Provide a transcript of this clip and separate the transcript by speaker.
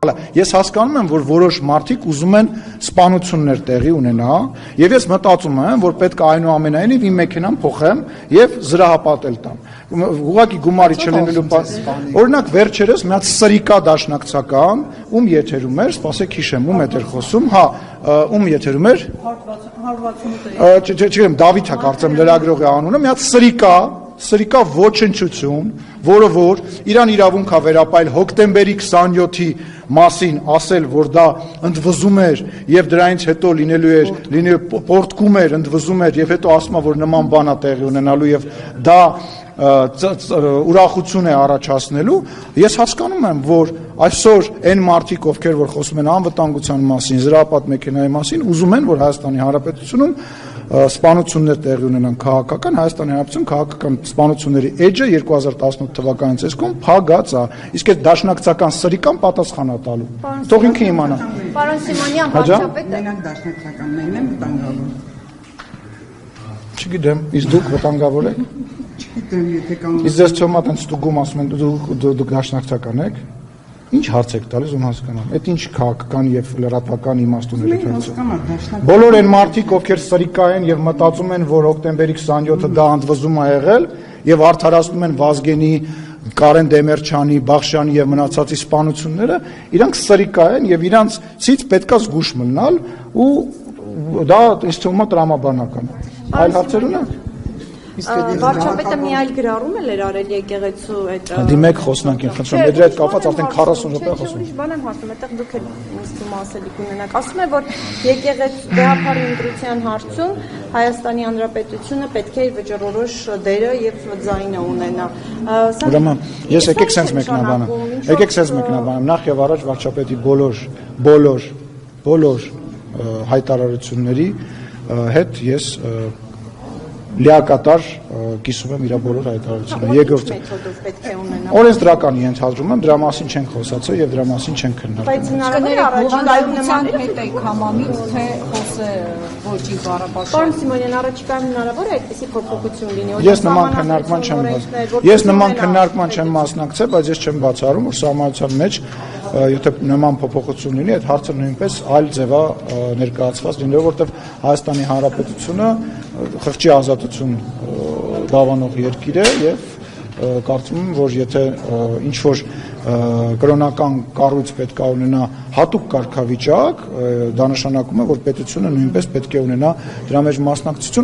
Speaker 1: Ես հասկանում եմ, որ որոշ մարդիկ ուզում են սպանություններ տեղի ունենա, եւ ես մտածում եմ, որ պետք է այնուամենայնիվ իմ մեքենան փոխեմ եւ զրահապատել տամ։ Ուղղակի գումարի չլինելու օրինակ վերջերս մի հատ սրիկա դաշնակցական, ում եթերում էր, սպասեք հիշեմ, ում էր խոսում, հա, ում եթերում էր։ Չգիտեմ, Դավիթ է կարծեմ լրագրողի անունը, մի հատ սրիկա ոչնչություն, որը որ իրան իրավունք է վերապայել հոկտեմբերի 27-ի մասին ասել, որ դա ընդվզում էր եւ դրանից հետո լինելու պորտկում էր, ընդվզում էր եւ հետո ասում է, որ նման բան է տեղի ունենալու եւ դա ուրախություն է առաջացնելու, ես հասկանում եմ, որ այսօր այն մարդիկ, ովքեր որ խոսում են անվտանգության մասին, զրահապատ մեքենայի մասին, ուզում են, որ Հայաստանի Հանրապետությունում սպանություններ տեղի ունենան քաղաքական, Հայաստանի Հանրապետությունում քաղաքական սպանությունների էջը 2018 թվականի ցեսկում փակած է, իսկ այդ դաշնակցական սրիկան պատասխան է տալու։ Թող ինքը իմանա։
Speaker 2: Պարոն Սիմոնյան, վարչապետը
Speaker 3: Մենակ դաշնակցականներն են վտանգավոր։
Speaker 1: Չգիտեմ, իսկ դուք վտանգավոր եք։
Speaker 3: Չգիտեմ, եթե կամ
Speaker 1: Իսկ ձեզ ծոմա տենց ստուգում ասում են դուք դաշնակցական եք։ Ինչ հարց եք տալիս ում հասկանամ։ Այդ ինչ քաղաքական եւ լրատվական իմաստուներ եք հարցնում։ Բոլոր այն մարդիկ, ովքեր սրիկա են եւ մտածում են, որ հոկտեմբերի 27-ը դա ընդվզում է եղել եւ արդարացնում են Վազգենի, Կարեն Դեմերչյանի, Բախշյանի եւ մնացածի սպանությունները, իրանք սրիկա են եւ իրանցից պետքա զգուշ մնալ ու դա ինձ թվում է տրամաբանական։ Այլ հարցեր ունեք։
Speaker 2: վարչապետը մի այլ գրառում է լրարել եկեղեցու այդ
Speaker 1: Դիմեք խոսնակին, խնդրում եմ, դրա հետ կապված արդեն 40 րոպե խոսում։
Speaker 2: Ուրիշ բան եմ հարցնում, այդտեղ դուք էլ ինձ թվում ասելիք ունենաք։ Ասում է, որ եկեղեցու դեպի ընտրության հարցում Հայաստանի Հանրապետությունը պետք է իր վճռորոշ դերը եւ ձայնը ունենա։
Speaker 1: Ուրեմն ես եկեք sense մեկնաբանեմ, նախ եւ առաջ վարչապետի բոլոր հայտարարությունների հետ ես լիակատար կիսում եմ իր բոլոր հայտարարությունները։ Երկրորդը օրենսդրական ենթադրում եմ, դրա մասին չենք խոսացել եւ դրա մասին չենք քննարկել։
Speaker 2: Բայց հնարավոր է
Speaker 4: առաջիկայության հետ է համամիտ թե խոսե ոչի բառապաշարը։
Speaker 2: Պարոն Սիմոնյան, առաջիկայում հնարավոր է այդպիսի փոփոխություն լինի։
Speaker 1: Ես նման քննարկման չեմ մասնակցել, բայց ես չեմ բացառում, որ սահմանության մեջ եթե նման փոփոխություն լինի, այդ հարցը նույնպես այլ ձևա ներկայացված լինելու, որտեղ Հայաստանի Հանրապետությունը խղճի ազատություն դավանող երկիր է եւ կարծում եմ, որ եթե ինչ որ կրոնական կառույց պետք է ունենա հատուկ կարգավիճակ, դա նշանակում է, որ պետությունը նույնպես պետք է ունենա դրա մեջ մասնակցություն